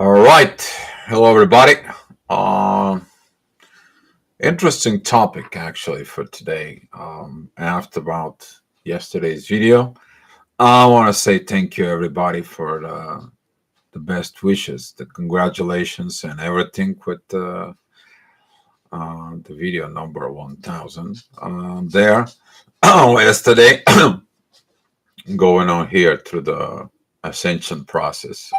All right. Hello, everybody. Um, Interesting topic actually for today. After about yesterday's video, I want to say thank you, everybody, for the best wishes, the congratulations, and everything with the video number 1000 there yesterday. Going on here through the ascension process.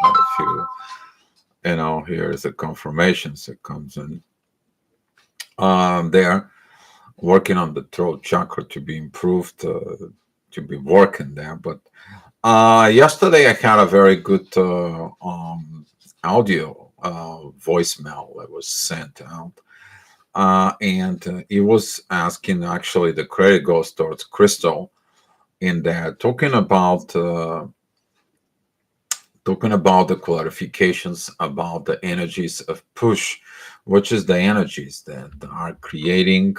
If here is the confirmations that comes in there, working on the throat chakra to be improved, to be working there. But yesterday I had a very good audio voicemail that was sent out. And it was asking, actually, the credit goes towards Crystal in there, talking about the clarifications about the energies of push, which is the energies that are creating.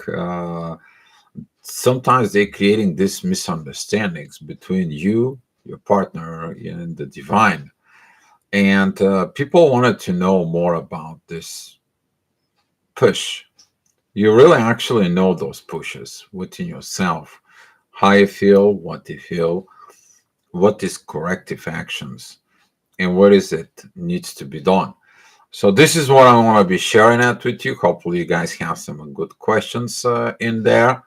Sometimes they're creating these misunderstandings between you, your partner, and the divine. And people wanted to know more about this push. You really actually know those pushes within yourself, how you feel, what is corrective actions, and what is it needs to be done. So this is what I want to be sharing that with you. Hopefully you guys have some good questions in there.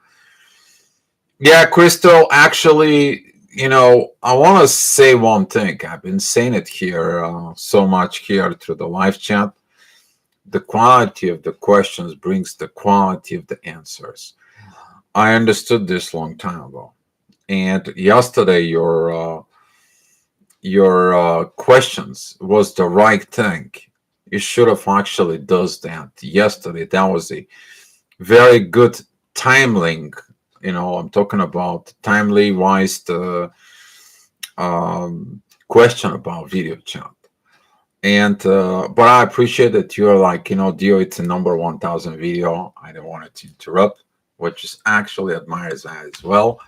Yeah, Crystal, actually, I want to say one thing. I've been saying it here so much here through the live chat. The quality of the questions brings the quality of the answers. I understood this long time ago. And yesterday, your questions was the right thing. You should have actually does that yesterday. That was a very good timing. I'm talking about timely wise question about video chat. And but I appreciate that you're like, Dio, it's a number 1000 video. I don't want it to interrupt, which is actually admires that as well.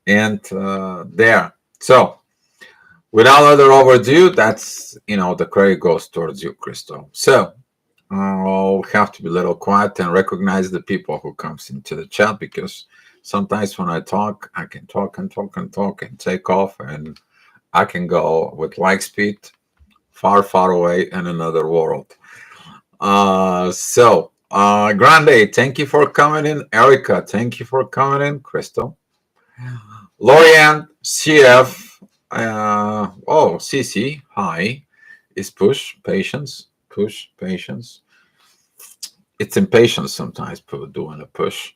And there. So without other overdue, that's the credit goes towards you, Crystal. So I'll have to be a little quiet and recognize the people who comes into the chat, because sometimes when I talk, I can talk and talk and talk and take off, and I can go with light speed far, far away in another world. Grande, thank you for coming in. Erica, thank you for coming in. Crystal, Lorianne, CF, CC, hi. Is push, patience, push, patience. It's impatience sometimes, doing a push.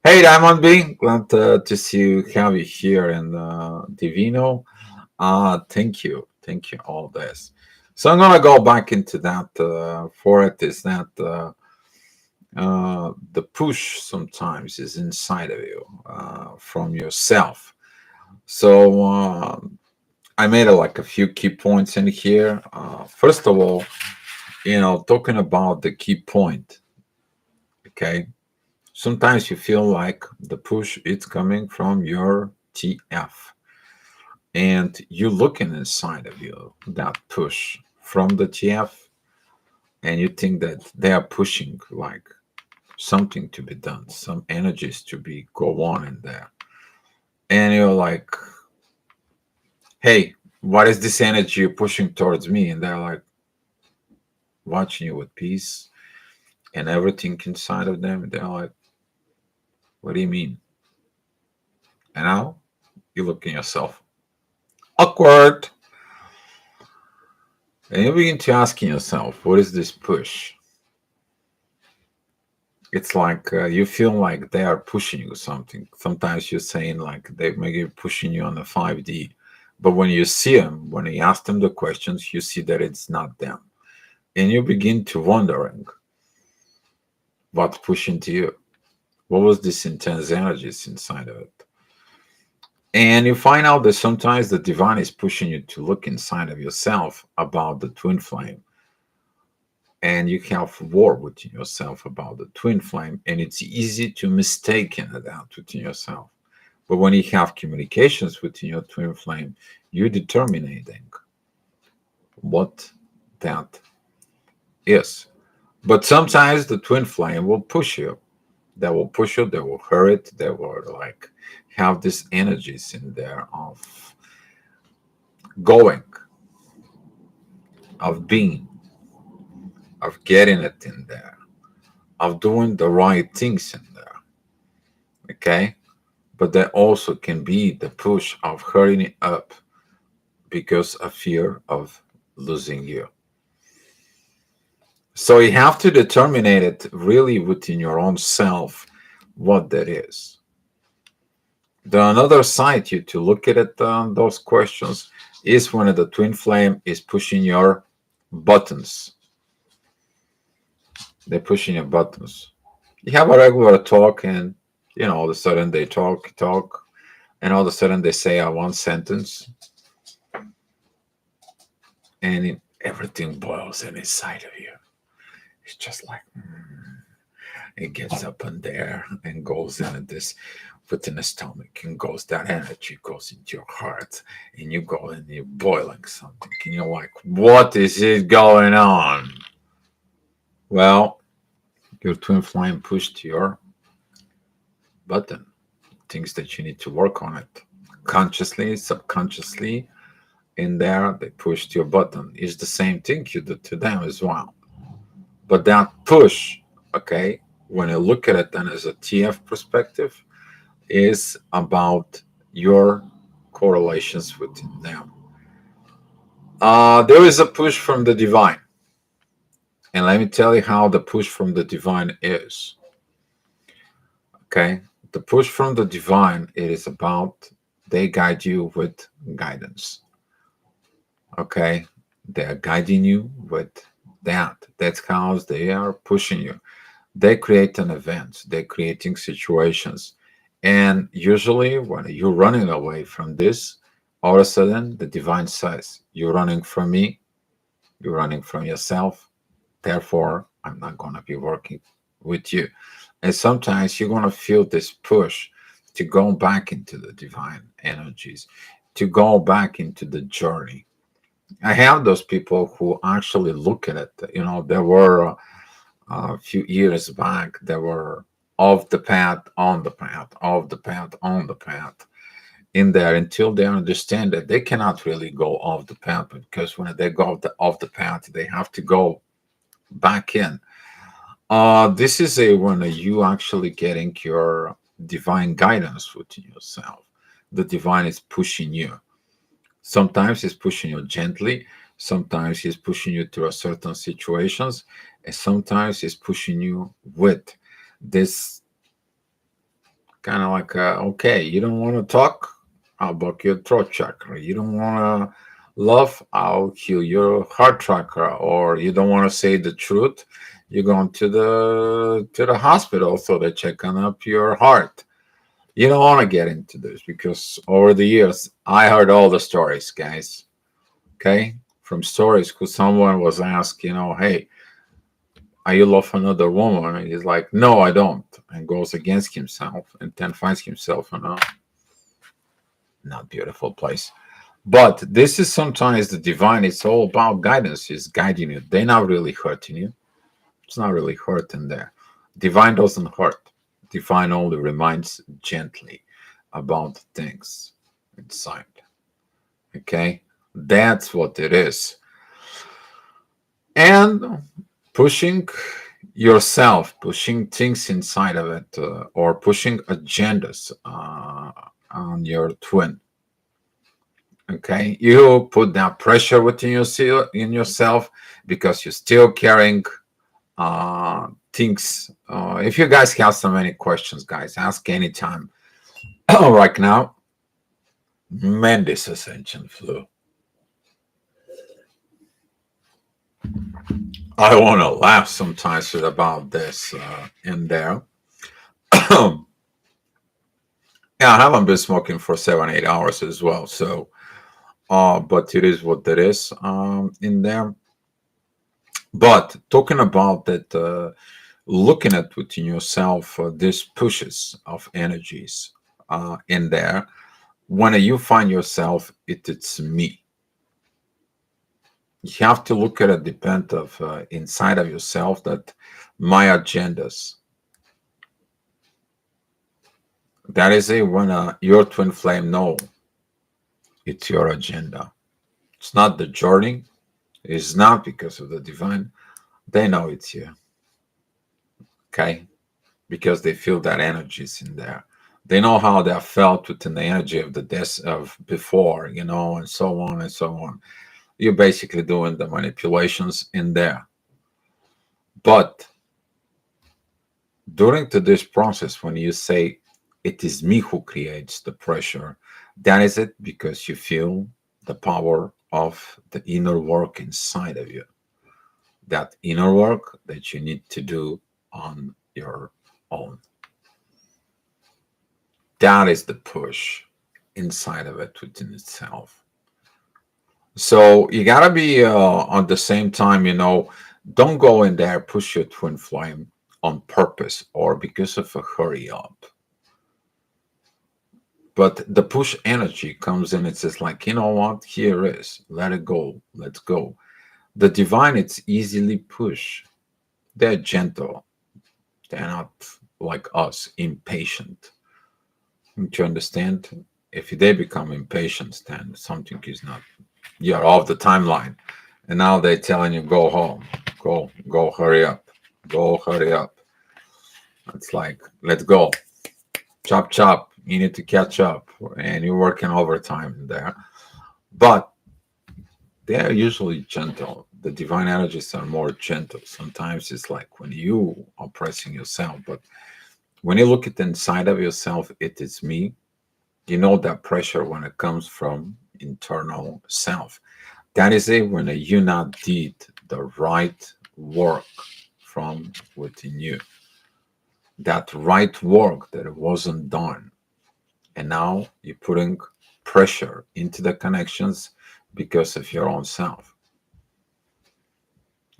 Hey, Diamond B, glad to see you, have you here, and Divino. Thank you, all this. So I'm gonna go back into that. For it is that the push sometimes is inside of you, from yourself. So I made like a few key points in here. First of all, talking about the key point. Okay, sometimes you feel like the push it's coming from your TF, and you're looking inside of you, that push from the TF, and you think that they are pushing like something to be done, some energies to be go on in there, and you're like, hey, what is this energy you're pushing towards me? And they're like watching you with peace and everything inside of them. They're like, what do you mean? And now you look in yourself, awkward, and you begin to asking yourself, what is this push? It's like you feel like they are pushing you something. Sometimes you're saying like they may be pushing you on the 5D, but when you see them, when you ask them the questions, you see that it's not them, and you begin to wondering what's pushing to you. What was this intense energies inside of it? And you find out that sometimes the divine is pushing you to look inside of yourself about the twin flame, and you have war within yourself about the twin flame, and it's easy to mistake that within yourself. But when you have communications within your twin flame, you're determining what that is. But sometimes the twin flame will push you. They will push you, they will hurt, they will like have these energies in there of going, of being, of getting it in there, of doing the right things in there. Okay? But there also can be the push of hurrying it up because of fear of losing you. So you have to determine it really within your own self what that is. The another side you to look at it, those questions is when the twin flame is pushing your buttons. They're pushing your buttons. You have a regular talk, and all of a sudden they talk, and all of a sudden they say a one sentence, and everything boils in inside of you. It's just like it gets up in there and goes into this within the stomach, and goes that energy goes into your heart, and you go and you're boiling something, and you're like, what is it going on? Well, your twin flame pushed your button, things that you need to work on it consciously, subconsciously. In there, they pushed your button. It's the same thing you do to them as well. But that push, okay, when you look at it then as a TF perspective, is about your correlations within them. There is a push from the divine. And let me tell you how the push from the divine is. Okay? The push from the divine, it is about they guide you with guidance. Okay? They are guiding you with that. That's how they are pushing you. They create an event, they're creating situations. And usually, when you're running away from this, all of a sudden, the divine says, you're running from me, you're running from yourself. Therefore, I'm not going to be working with you. And sometimes you're going to feel this push to go back into the divine energies, to go back into the journey. I have those people who actually look at it. There were a few years back, they were off the path, on the path, off the path, on the path in there until they understand that they cannot really go off the path, because when they go off the path, they have to go back in. This is when you actually getting your divine guidance within yourself. The divine is pushing you. Sometimes it's pushing you gently. Sometimes he's pushing you through certain situations, and sometimes he's pushing you with this kind of like, okay, you don't want to talk, I'll block your throat chakra. You don't want to love, I'll heal your heart chakra. Or you don't want to say the truth, you're going to the hospital so they check on up your heart. You don't want to get into this, because over the years I heard all the stories, guys. Okay, from stories who someone was asked, hey, are you love another woman? And he's like, no, I don't, and goes against himself, and then finds himself in a not beautiful place. But this is sometimes the divine. It's all about guidance. It's guiding you. They're not really hurting you. It's not really hurting there. Divine doesn't hurt. Divine only reminds gently about things inside. Okay, that's what it is. And pushing yourself, pushing things inside of it, or pushing agendas on your twin. Okay, you put that pressure within yourself because you're still carrying things. If you guys have so many questions, guys, ask anytime. Right now, Mendes Ascension flu. I want to laugh sometimes about this in there. Yeah, I haven't been smoking for 7-8 hours as well. So, but it is what it is in there. But talking about that, looking at within yourself, these pushes of energies in there. When you find yourself, it's me. You have to look at it depend of inside of yourself that my agendas. That is it when your twin flame know it's your agenda. It's not the journey. It's not because of the divine. They know it's you. Okay? Because they feel that energy is in there. They know how they felt within the energy of the death of before, and so on and so on. You're basically doing the manipulations in there. But during to this process, when you say it is me who creates the pressure, that is it because you feel the power of the inner work inside of you. That inner work that you need to do on your own. That is the push inside of it within itself. So you gotta be on the same time, don't go in there, push your twin flame on purpose or because of a hurry up. But the push energy comes in, it's just like, you know what, here is, let it go, let's go. The divine, it's easily push. They're gentle. They're not like us, impatient. Don't you understand? If they become impatient, then something is not, you're off the timeline. And now they're telling you, go home, go, hurry up, go, hurry up. It's like, let's go, chop, chop. You need to catch up, and you're working overtime there. But they're usually gentle. The divine energies are more gentle. Sometimes it's like when you are pressing yourself, but when you look at the inside of yourself, it is me. You know that pressure when it comes from internal self. That is it when you not did the right work from within you. That right work that it wasn't done. And now you're putting pressure into the connections because of your own self.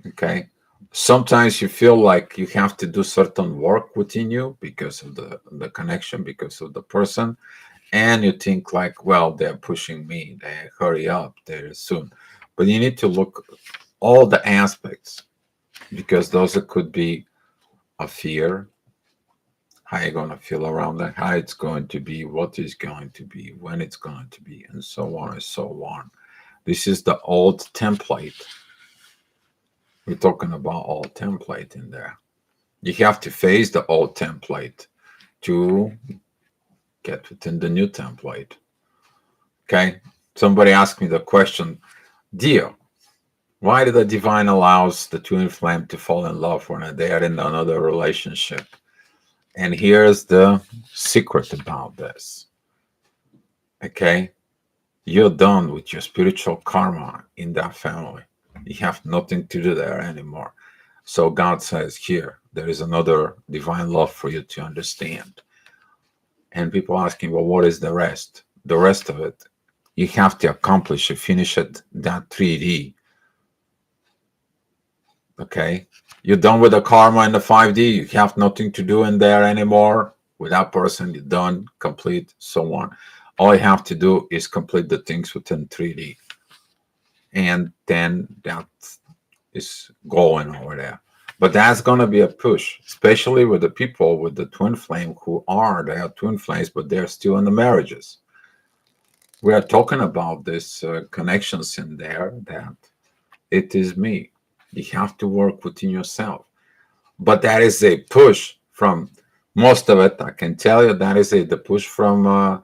Okay. Sometimes you feel like you have to do certain work within you because of the connection, because of the person, and you think like, well, they're pushing me, they hurry up, they're soon. But you need to look all the aspects because those could be a fear, how you're going to feel around that, how it's going to be, what is going to be, when it's going to be, and so on and so on. This is the old template. We're talking about old template in there. You have to face the old template to get within the new template. Okay. Somebody asked me the question, Dio, why did the divine allows the twin flame to fall in love when they are in another relationship? And here's the secret about this. Okay. You're done with your spiritual karma in that family. You have nothing to do there anymore. So God says, here, there is another divine love for you to understand. And people asking, well, what is the rest? The rest of it, you have to accomplish, you finish it, that 3D. Okay? You're done with the karma in the 5D. You have nothing to do in there anymore. With that person, you're done, complete, so on. All you have to do is complete the things within 3D. And then that is going over there. But that's going to be a push, especially with the people with the twin flame they are twin flames, but they're still in the marriages. We are talking about this connections in there that it is me. You have to work within yourself. But that is a push from most of it. I can tell you that is the push from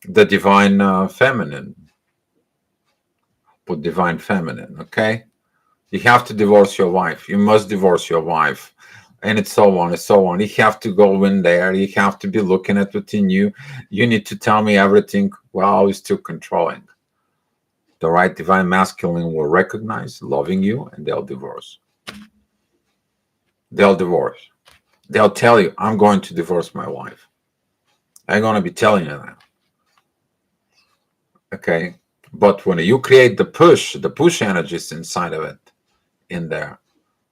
the divine feminine. Put divine feminine, okay? You have to divorce your wife. You must divorce your wife. And it's so on and so on. You have to go in there. You have to be looking at within you. You need to tell me everything while you're still controlling. The right divine masculine will recognize loving you and they'll divorce. They'll divorce. They'll tell you, I'm going to divorce my wife. I'm going to be telling you that. Okay. But when you create the push energies inside of it, in there,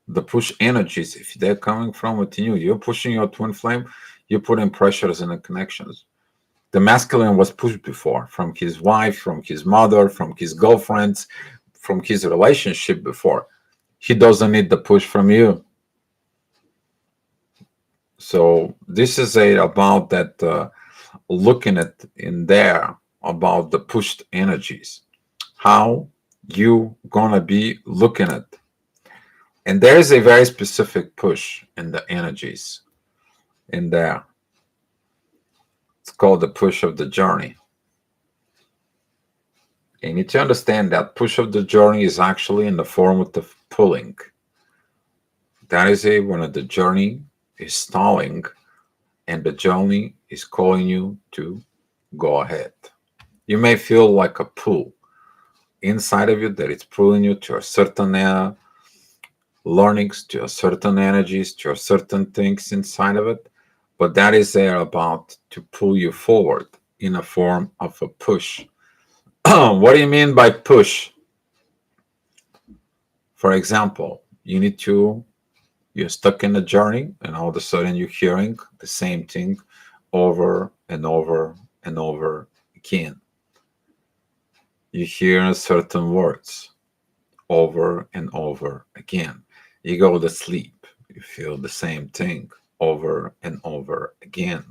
the push energies, if they're coming from within you, you're pushing your twin flame, you're putting pressures in the connections. The masculine was pushed before from his wife, from his mother, from his girlfriends, from his relationship before. He doesn't need the push from you. So this is about that, looking at in there about the pushed energies, how you gonna be looking at. And there is a very specific push in the energies in there. It's called the push of the journey. And you need to understand that push of the journey is actually in the form of the pulling. That is when the journey is stalling and the journey is calling you to go ahead. You may feel like a pull inside of you that it's pulling you to a certain learnings, to a certain energies, to a certain things inside of it. But that is there about to pull you forward in a form of a push. What do you mean by push? For example, you're stuck in a journey and all of a sudden you're hearing the same thing over and over and over again. You hear certain words over and over again. You go to sleep, you feel the same thing over and over again.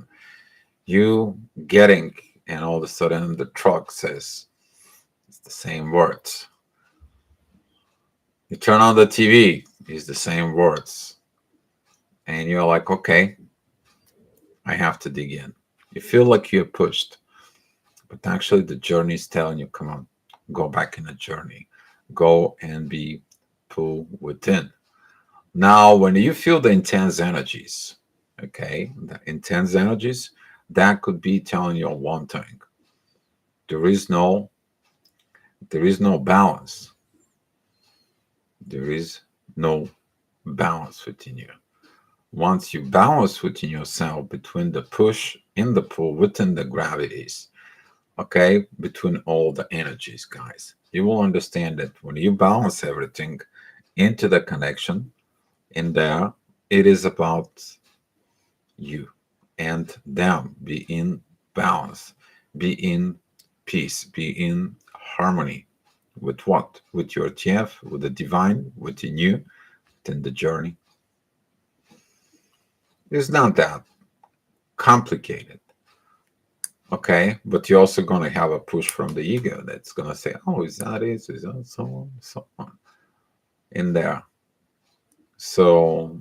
You getting, and all of a sudden the truck says it's the same words. You turn on the TV, it's the same words. And you're like, okay, I have to dig in. You feel like you're pushed, but actually the journey is telling you, come on, go back in the journey. Go and be pulled within. Now, when you feel the intense energies, okay, the intense energies, that could be telling you one thing. There is no balance. There is no balance within you. Once you balance within yourself between the push and the pull within the gravities, okay, between all the energies, guys, you will understand that when you balance everything into the connection in there, it is about you and them. Be in balance, be in peace, be in harmony with what? With your TF, with the divine within you, within the journey. It's not that complicated. Okay, but you're also going to have a push from the ego that's going to say, oh, is that it? Is that so on, so on in there. So,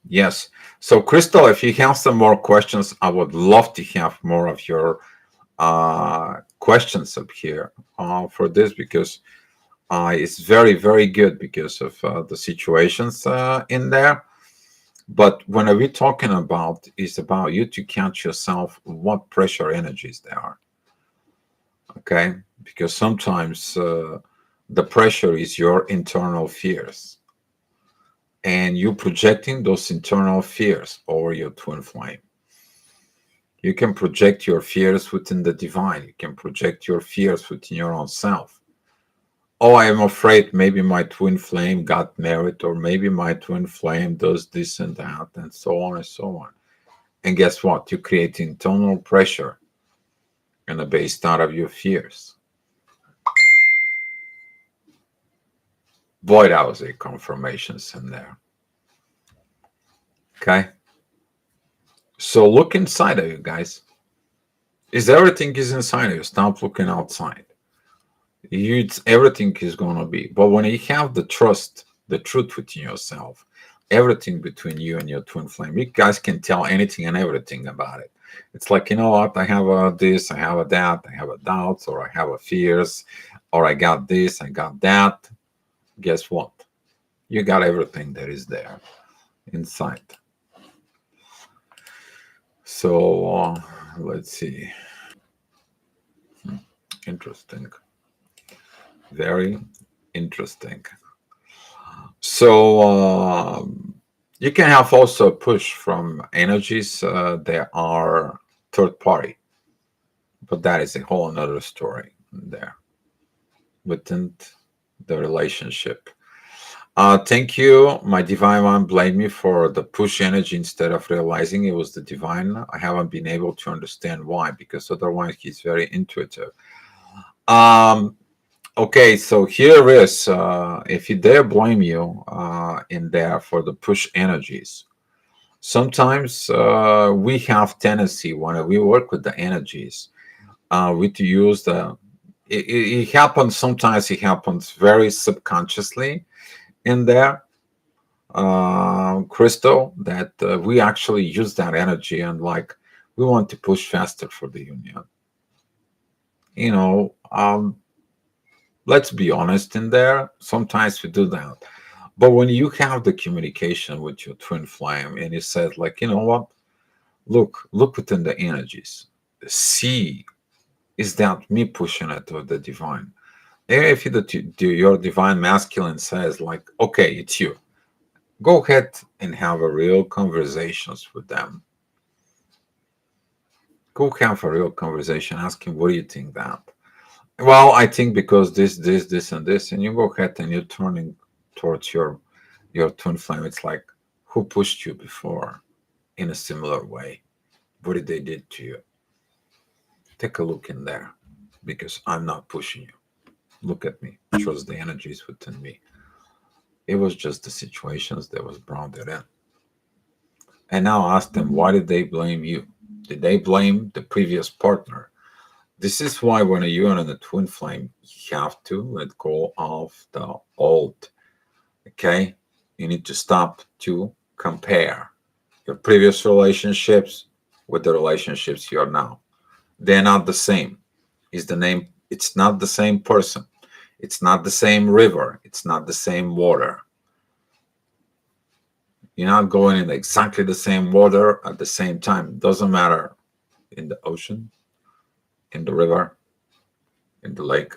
yes. So, Crystal, if you have some more questions, I would love to have more of your questions up here for this, because it's very, very good because of the situations in there. But when we're talking about, is about you to catch yourself what pressure energies there are. Okay, because sometimes the pressure is your internal fears, and you projecting those internal fears over your twin flame. You can project your fears within the divine. You can project your fears within your own self. Oh, I am afraid maybe my twin flame got married, or maybe my twin flame does this and that, and so on and so on. And guess what? You create internal pressure and a based out of your fears. Boy, that was a confirmations in there. Okay. So look inside of you, guys. Is everything is inside of you? Stop looking outside. Everything is gonna be. But when you have the trust, the truth within yourself, everything between you and your twin flame, you guys can tell anything and everything about it. It's like, you know what? I have a this, I have a that, I have a doubts, or I have a fears, or I got this, I got that. Guess what? You got everything that is there inside. So let's see. Interesting. Very interesting. So you can have also a push from energies that are third party, but that is a whole another story there within the relationship. Thank you, my divine one. Blame me for the push energy instead of realizing it was the divine. I haven't been able to understand why, because otherwise he's very intuitive. Um, Okay, so here is if you dare blame you in there for the push energies. Sometimes we have tendency when we work with the energies, we to use the. It happens sometimes. It happens very subconsciously in there, Crystal. That we actually use that energy and like we want to push faster for the union. You know, let's be honest in there. Sometimes we do that. But when you have the communication with your twin flame and you said, like, you know what? Look within the energies. See, is that me pushing it to the divine? And if your divine masculine says, like, okay, it's you, go ahead and have a real conversations with them. Go have a real conversation. Ask him, what do you think that? Well, I think because this, and this, and you go ahead and you're turning towards your twin flame. It's like, who pushed you before in a similar way? What did they did to you? Take a look in there, because I'm not pushing you. Look at me. Trust the energies within me. It was just the situations that was brought it in. And now ask them, why did they blame you? Did they blame the previous partner? This is why when you're in a twin flame, you have to let go of the old. Okay? You need to stop to compare your previous relationships with the relationships you are now. They're not the same. Is the name? It's not the same person. It's not the same river. It's not the same water. You're not going in exactly the same water at the same time. It doesn't matter in the ocean, in the river, in the lake.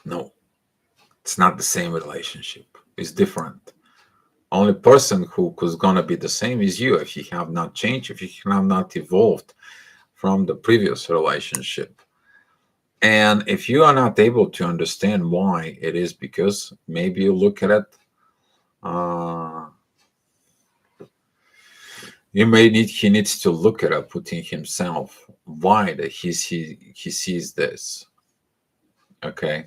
No, it's not the same relationship. It's different. Only person who's gonna be the same is you if you have not changed, if you have not evolved from the previous relationship. And if you are not able to understand why, it is because maybe you look at it. Uh, you may need he needs to look at it within himself why that he sees this. Okay,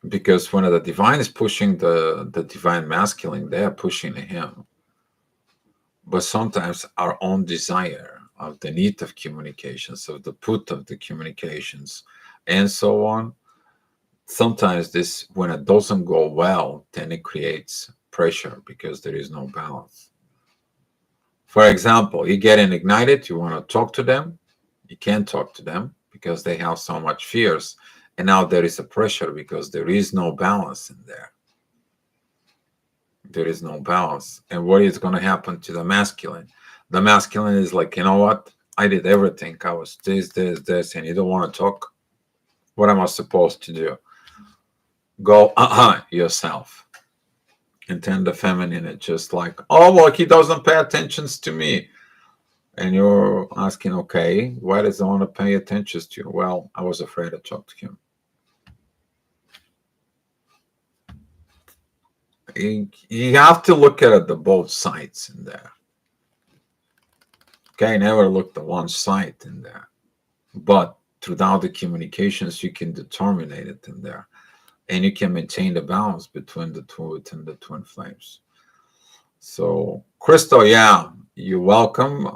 because when the divine is pushing the divine masculine, they are pushing him. But sometimes our own desire of the need of communications, of the put of the communications, and so on. Sometimes this, when it doesn't go well, then it creates pressure because there is no balance. For example, you get ignited, you want to talk to them, you can't talk to them because they have so much fears. And now there is a pressure because there is no balance in there. There is no balance. And what is going to happen to the masculine? The masculine is like, you know what? I did everything. I was this, and you don't want to talk. What am I supposed to do? Go yourself. And then the feminine is just like, oh, well, he doesn't pay attention to me. And you're asking, okay, why does he want to pay attention to you? Well, I was afraid to talk to him. You have to look at the both sides in there. Okay, never look the one side in there. But throughout the communications, you can determine it in there. And you can maintain the balance between the two within the twin flames. So, Crystal, yeah, you're welcome.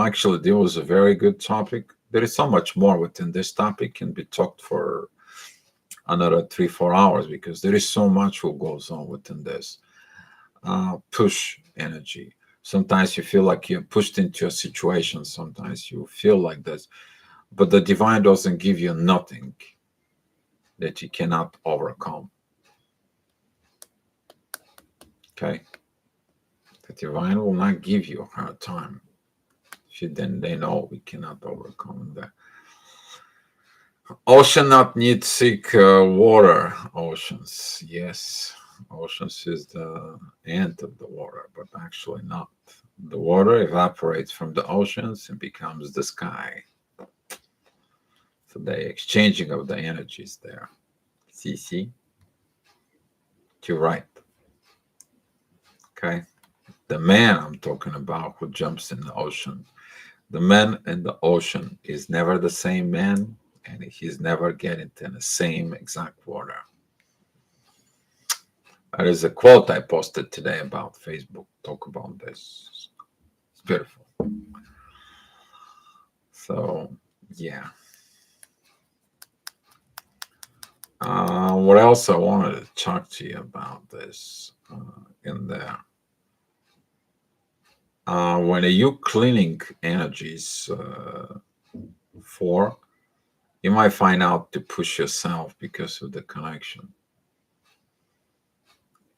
Actually, this was a very good topic. There is so much more within this topic, can be talked for another 3 4 hours because there is so much what goes on within this push energy. Sometimes you feel like you're pushed into a situation. Sometimes you feel like this, but the divine doesn't give you nothing that you cannot overcome. Okay, the divine will not give you a hard time. Then they know we cannot overcome that. Ocean not need seek water. Oceans, yes. Oceans is the end of the water, but actually not. The water evaporates from the oceans and becomes the sky. So the exchanging of the energies there. See, you're right. Okay. The man I'm talking about who jumps in the ocean. The man in the ocean is never the same man and he's never getting in the same exact water. There is a quote I posted today about Facebook. Talk about this. It's beautiful. So, yeah. What else I wanted to talk to you about this in there? When you cleaning energies for, you might find out to push yourself because of the connection,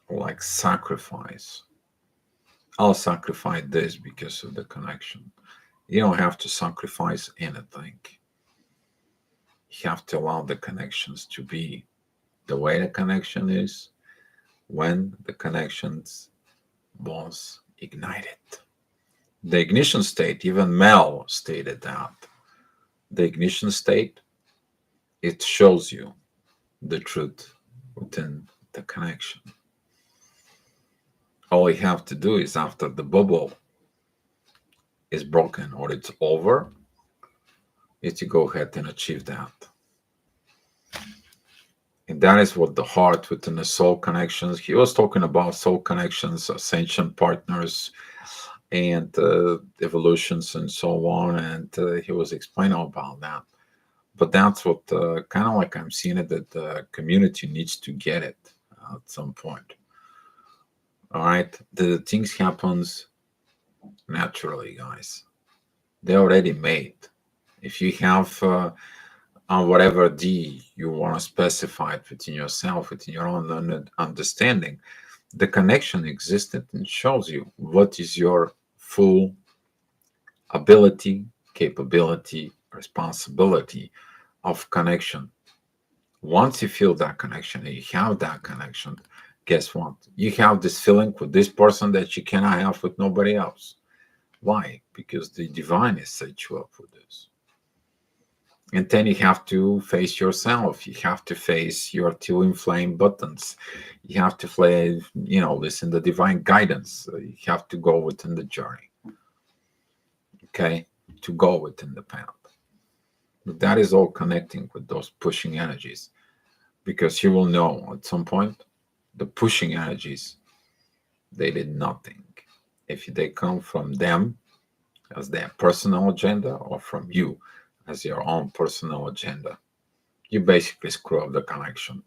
like sacrifice. I'll sacrifice this because of the connection. You don't have to sacrifice anything. You have to allow the connections to be the way the connection is when the connections was ignited. The ignition state, even Mel stated that the ignition state, it shows you the truth within the connection. All you have to do is after the bubble is broken or it's over, is to go ahead and achieve that. And that is what the heart within the soul connections. He was talking about soul connections, ascension partners, and evolutions and so on. And he was explaining about that. But that's what kind of like I'm seeing it, that the community needs to get it at some point. All right, the things happens naturally, guys. They're already made. If you have on whatever D you want to specify it within yourself, within your own understanding, the connection existed and shows you what is your full ability, capability, responsibility of connection. Once you feel that connection and you have that connection, guess what? You have this feeling with this person that you cannot have with nobody else. Why? Because the divine has set you up for this. And then you have to face yourself. You have to face your two inflamed buttons. You have to play, listen to divine guidance. You have to go within the journey. Okay? To go within the path. But that is all connecting with those pushing energies. Because you will know at some point, the pushing energies, they did nothing. If they come from them as their personal agenda or from you as your own personal agenda, you basically screw up the connection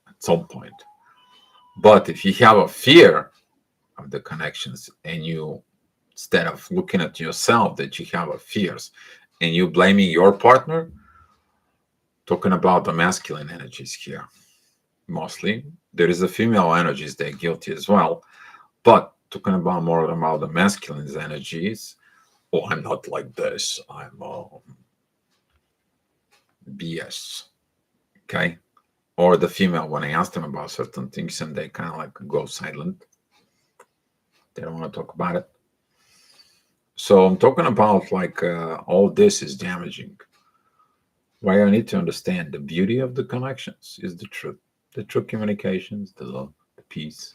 at some point. But if you have a fear of the connections and you, instead of looking at yourself that you have a fears and you blaming your partner, talking about the masculine energies here, mostly there is the female energies, they're guilty as well, but talking about more about the masculine energies. Oh, I'm not like this, I'm BS. Okay. Or the female, when I ask them about certain things and they kind of like go silent, they don't want to talk about it. So I'm talking about like all this is damaging. Why I need to understand the beauty of the connections is the truth, the true communications, the love, the peace,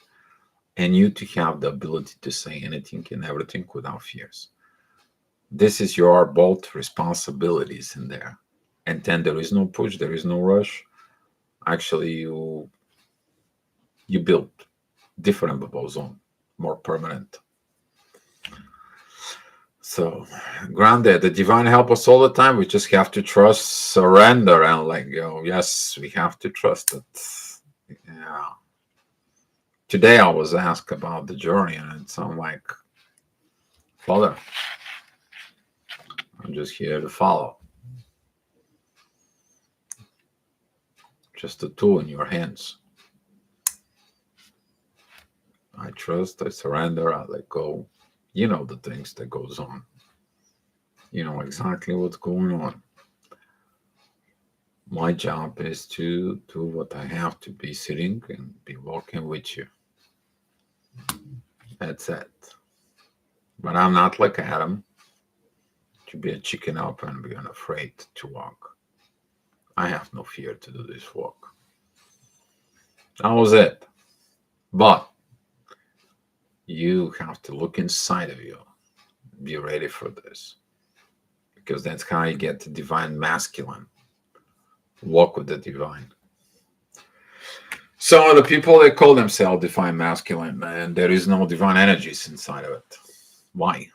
and you to have the ability to say anything and everything without fears. This is your both responsibilities in there. And then there is no push, there is no rush. Actually, you build different bubble zone, more permanent. So, granted, the divine help us all the time. We just have to trust, surrender, and let go. Yes, we have to trust it. Yeah. Today I was asked about the journey, and it's I'm like, Father, I'm just here to follow. Just a tool in your hands. I trust, I surrender, I let go. You know the things that goes on. You know exactly what's going on. My job is to do what I have to be sitting and be working with you. That's it. But I'm not like Adam to be a chicken up and be unafraid to walk. I have no fear to do this work. That was it. But you have to look inside of you. Be ready for this. because that's how you get the divine masculine. Walk with the divine. So the people that call themselves divine masculine, and there is no divine energies inside of it. Why?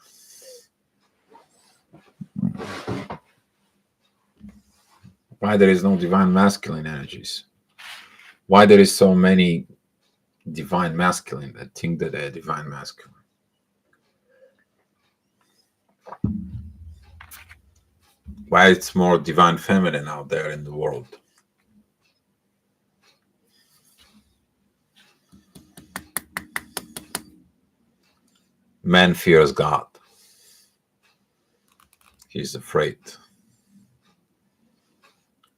Why there is no divine masculine energies? Why there is so many divine masculine that think that they're divine masculine? Why it's more divine feminine out there in the world? Man fears God. He's afraid.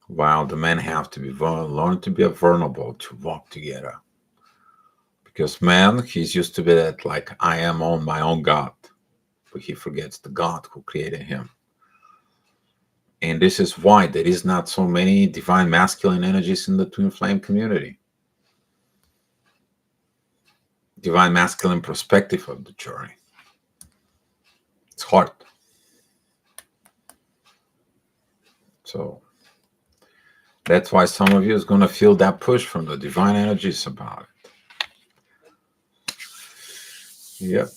While the men have to be learn to be vulnerable to walk together. Because man, he's used to be that like I am on my own God, but he forgets the God who created him. And this is why there is not so many divine masculine energies in the twin flame community. Divine masculine perspective of the journey. It's hard. So that's why some of you is going to feel that push from the divine energies about it. Yep.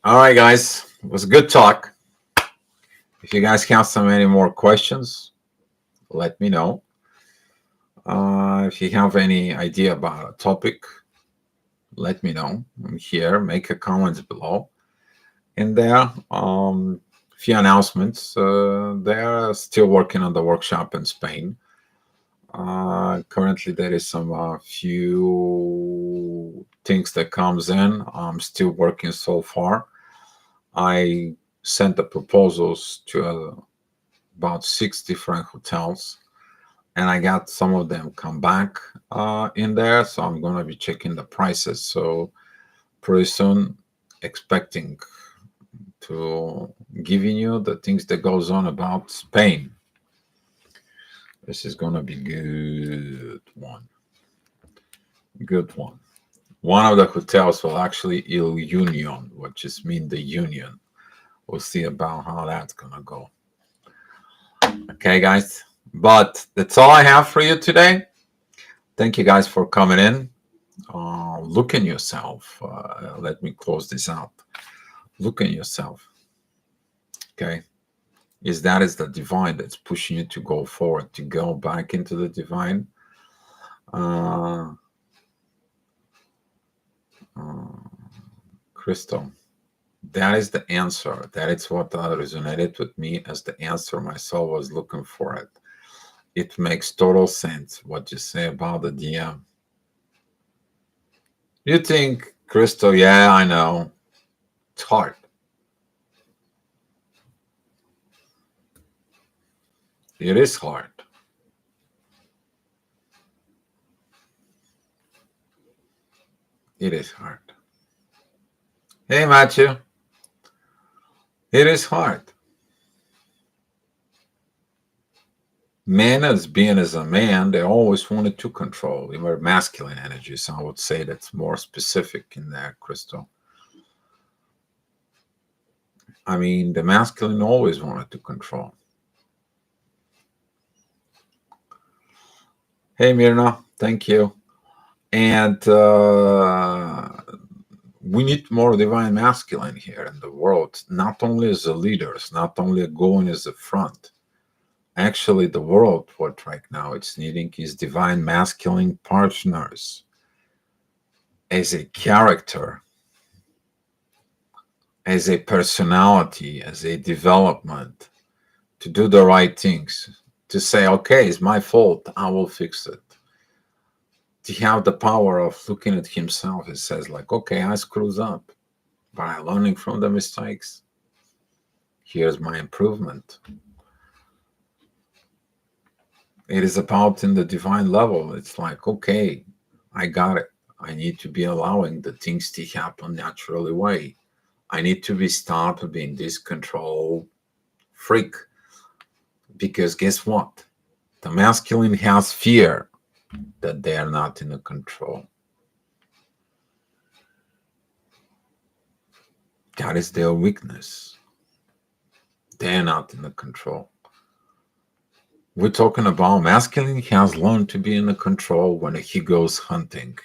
All right, guys. It was a good talk. If you guys have some any more questions, let me know. If you have any idea about a topic, let me know. I'm here. Make a comment below. And there, few announcements. They're still working on the workshop in Spain. Currently, there is some few things that comes in. I'm still working so far. I sent the proposals to about 6 different hotels, and I got some of them come back in there. So I'm going to be checking the prices. So pretty soon, expecting to giving you the things that goes on about Spain. This is going to be good one. Good one. One of the hotels will actually Il Union, which just mean the union. We'll see about how that's going to go. Okay, guys. But that's all I have for you today. Thank you guys for coming in. Look in yourself. Let me close this out. Look in yourself. Okay. Is the divine that's pushing you to go forward, to go back into the divine. Crystal, that is the answer. That is what resonated with me as the answer my soul was looking for it. It makes total sense what you say about the DM. You think, Crystal, yeah, I know. It's hard. It is hard. It is hard. Hey, Matthew. It is hard. Men, as being as a man, they always wanted to control. They were masculine energies. So I would say that's more specific in that, Crystal. I mean, the masculine always wanted to control. Hey, Mirna, thank you. And we need more divine masculine here in the world, not only as the leaders, not only going as the front. Actually, the world, what right now it's needing is divine masculine partners as a character, as a personality, as a development, to do the right things, to say, okay, it's my fault, I will fix it. To have the power of looking at himself, it says like, okay, I screwed up, but I'm learning from the mistakes. Here's my improvement. It is about in the divine level. It's like, okay, I got it. I need to be allowing the things to happen naturally way. I need to be stopped being this control freak. Because guess what? The masculine has fear that they are not in the control. That is their weakness. They're not in the control. We're talking about masculine. He has learned to be in the control when he goes hunting,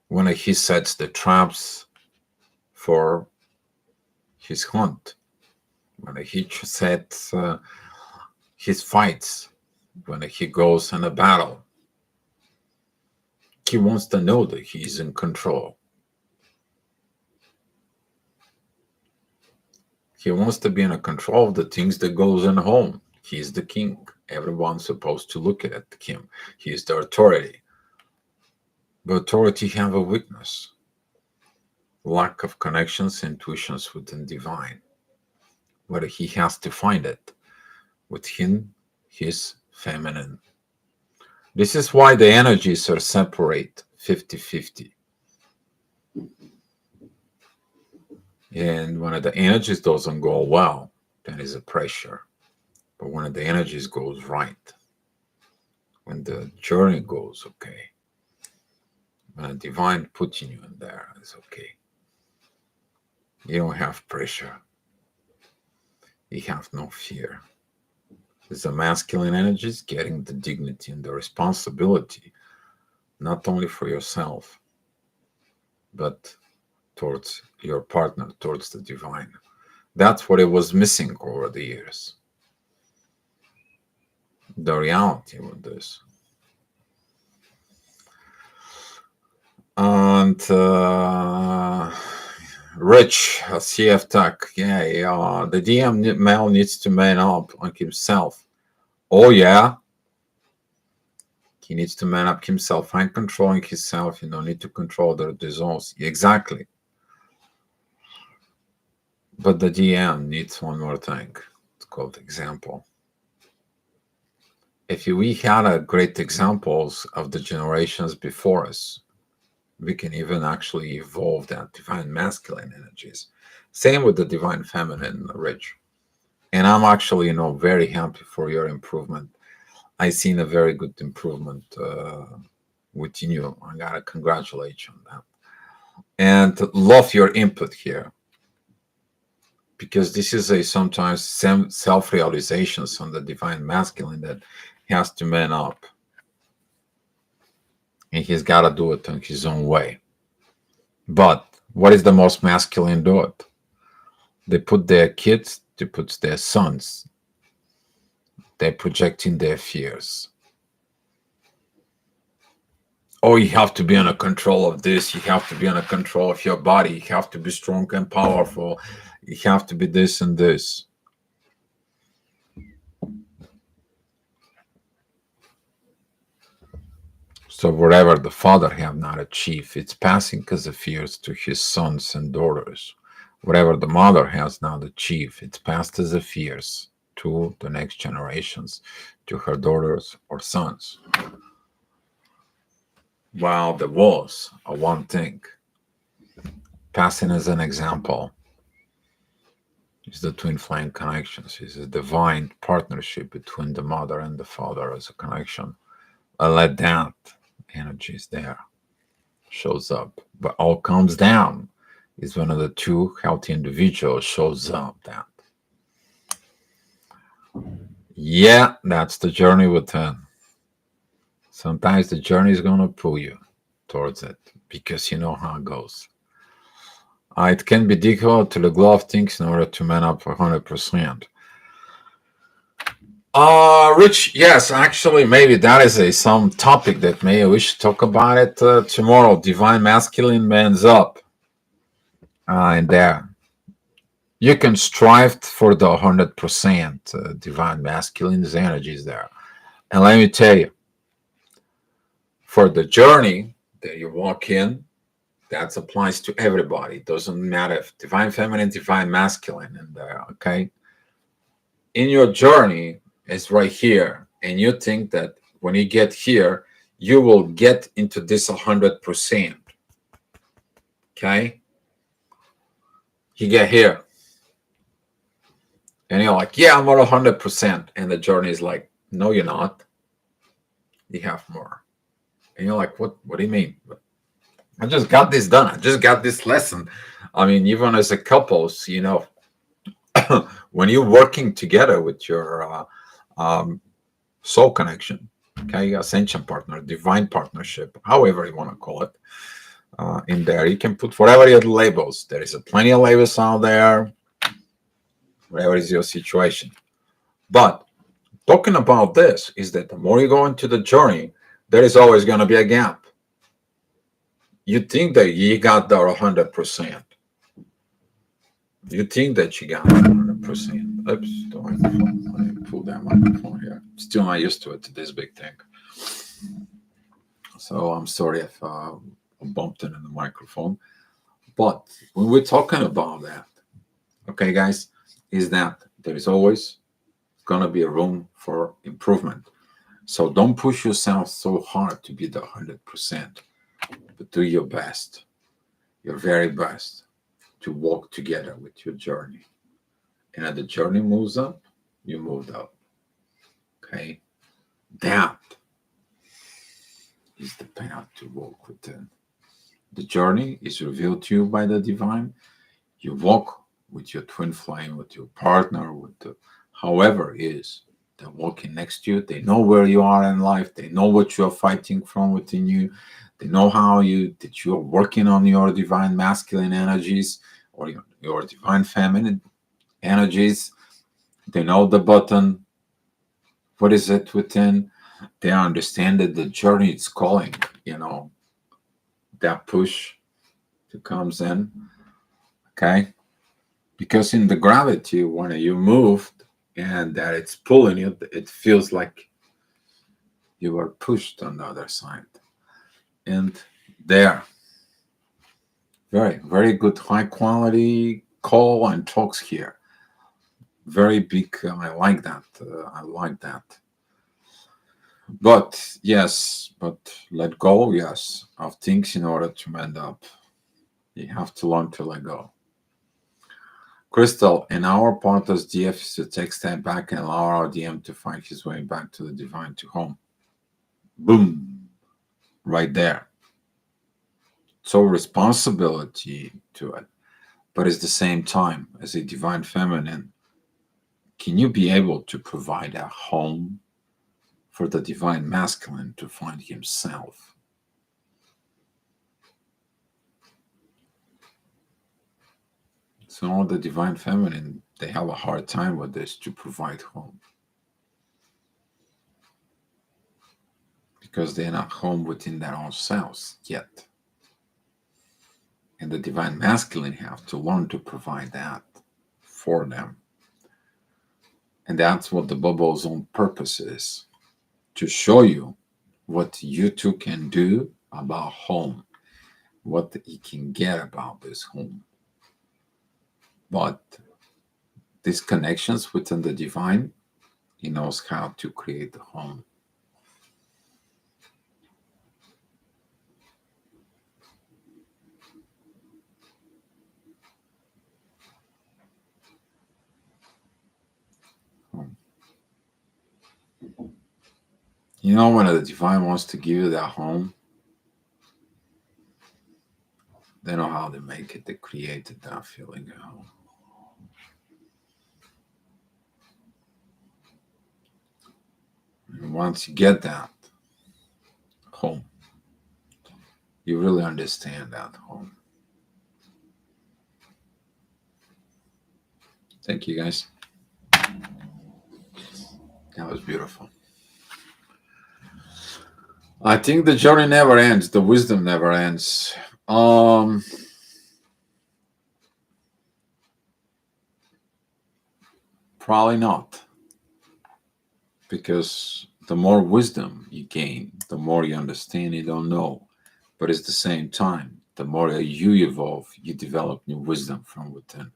when he sets the traps for his hunt, when he sets his fights, when he goes in a battle. He wants to know that he's in control. He wants to be in control of the things that goes in home. He's the king. Everyone's supposed to look at him. He is the authority. But authority have a weakness. Lack of connections, intuitions within divine. Where he has to find it within his feminine. This is why the energies are separate 50-50. And when the energies doesn't go well, then is a pressure. But when the energies goes right, when the journey goes okay, when a divine putting you in there, it's okay. You don't have pressure. You have no fear. It's the masculine energies getting the dignity and the responsibility, not only for yourself, but towards your partner, towards the divine. That's what it was missing over the years. The reality with this. And Rich, CF Tech, yeah, the DM male needs to man up on himself. Oh yeah, he needs to man up himself. Find controlling himself. You don't need to control the results. Exactly. But the DM needs one more thing. It's called example. If we had great examples of the generations before us, we can even actually evolve that divine masculine energies. Same with the divine feminine, Rich. And I'm actually, very happy for your improvement. I seen a very good improvement within you. I gotta congratulate you on that. And love your input here, because this is a sometimes self-realizations on the divine masculine that has to man up. And he's got to do it in his own way. But what is the most masculine do it? They put their kids, they put their sons, they're projecting their fears. Oh, you have to be under control of this, you have to be under control of your body, you have to be strong and powerful, you have to be this and this. So whatever the father have not achieved, it's passing as a fears to his sons and daughters. Whatever the mother has not achieved, it's passed as a fears to the next generations, to her daughters or sons. While there was a one thing, passing as an example, is the twin flame connections, is a divine partnership between the mother and the father as a connection. I let that energy is there, shows up, but all comes down is when the two healthy individuals shows up. That, yeah, that's the journey within. Sometimes the journey is gonna pull you towards it because you know how it goes. It can be difficult to let go of things in order to man up 100%. Rich, yes, actually, maybe that is some topic that maybe we should talk about it tomorrow. Divine masculine man's up, and there you can strive for the 100% divine masculine's energies there. And let me tell you, for the journey that you walk in, that applies to everybody. It doesn't matter if divine feminine, divine masculine, and there. Okay, in your journey is right here, and you think that when you get here, you will get into this 100%. Okay, you get here, and you're like, "Yeah, I'm at 100%," and the journey is like, "No, you're not. You have more." And you're like, "What? What do you mean?" I just got this done. I just got this lesson. I mean, even as a couples, when you're working together with your um, soul connection, okay, ascension partner, divine partnership, however you want to call it, in there, you can put whatever your labels. There is a plenty of labels out there, whatever is your situation. But talking about this is that the more you go into the journey, there is always going to be a gap. You think that you got there 100%. You think that you got 100%. Oops, the microphone. Let me pull that microphone here. Still not used to it, to this big thing. So I'm sorry if I bumped into the microphone. But when we're talking about that, okay, guys, is that there is always going to be a room for improvement. So don't push yourself so hard to be the 100%, but do your best, your very best, to walk together with your journey. And as the journey moves up, you moved up. Okay? That is the path to walk within. The journey is revealed to you by the divine. You walk with your twin flame, with your partner, with the however it is. They're walking next to you. They know where you are in life. They know what you're fighting from within you. They know how that you're working on your divine masculine energies or your divine feminine energies. They know the button. What is it within? They understand that the journey is calling, that push that comes in. Okay. Because in the gravity, when you moved and that it's pulling you, it feels like you are pushed on the other side. And there, very, very good, high quality call and talks here. Very big. I like that. I like that. But yes, let go, yes, of things in order to end up. You have to learn to let go. Crystal, in our partner's DF is to take a step back and allow our DM to find his way back to the divine, to home. Boom. Right there. So responsibility to it. But at the same time, as a divine feminine, can you be able to provide a home for the divine masculine to find himself? So the divine feminine, they have a hard time with this, to provide home. Because they're not home within their own selves yet. And the divine masculine have to learn to provide that for them. And that's what the bubble's own purpose is, to show you what you two can do about home, what you can get about this home. But these connections within the divine, he knows how to create the home. You know, when the divine wants to give you that home, they know how to make it. They created that feeling of home. And once you get that home, you really understand that home. Thank you, guys. That was beautiful. I think the journey never ends. The wisdom never ends. Probably not. Because the more wisdom you gain, the more you understand you don't know. But at the same time, the more you evolve, you develop new wisdom from within.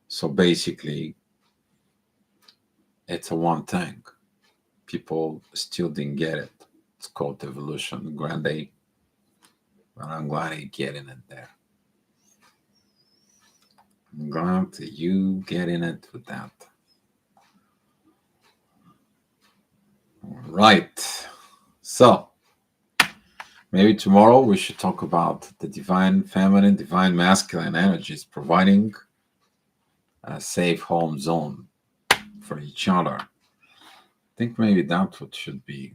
So basically, it's a one thing. People still didn't get it. It's called evolution. Grande. But I'm glad you're getting it there. I'm glad you getting it with that. All right. So maybe tomorrow we should talk about the divine feminine, divine masculine energies providing a safe home zone for each other. I think maybe that's what should be.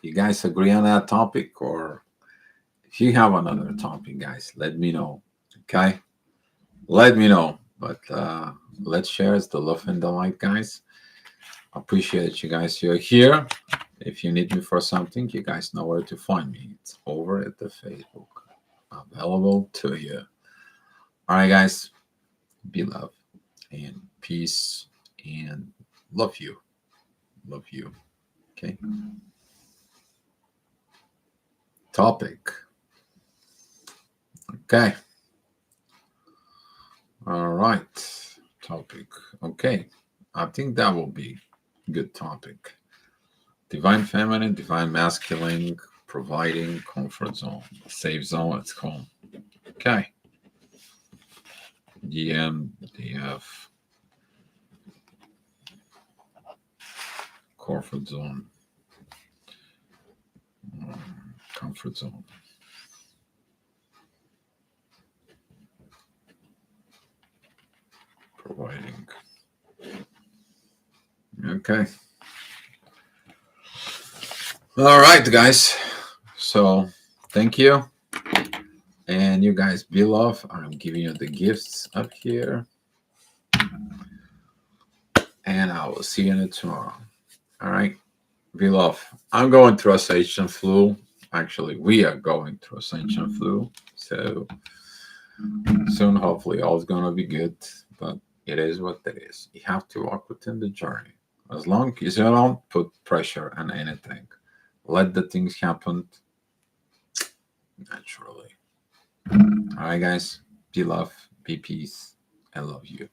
You guys agree on that topic, or if you have another topic, guys, let me know. Okay, let me know. But let's share the love and the light, guys. Appreciate you guys. You're here. If you need me for something, you guys know where to find me. It's over at the Facebook, available to you. All right, guys. Be love and peace and love you. Love you. Okay. Topic. Okay. All right. Topic. Okay. I think that will be good topic. Divine feminine, divine masculine, providing comfort zone, safe zone at home. Okay. DF, comfort zone, comfort zone. Providing. Okay. All right, guys. So thank you. And you guys be love. I'm giving you the gifts up here. And I will see you tomorrow. All right. Be love. I'm going through Ascension flu. Actually, we are going through Ascension flu. So soon, hopefully, all's going to be good. But it is what it is. You have to walk within the journey. As long as you don't put pressure on anything, let the things happen naturally. All right, guys. Be love. Be peace. I love you.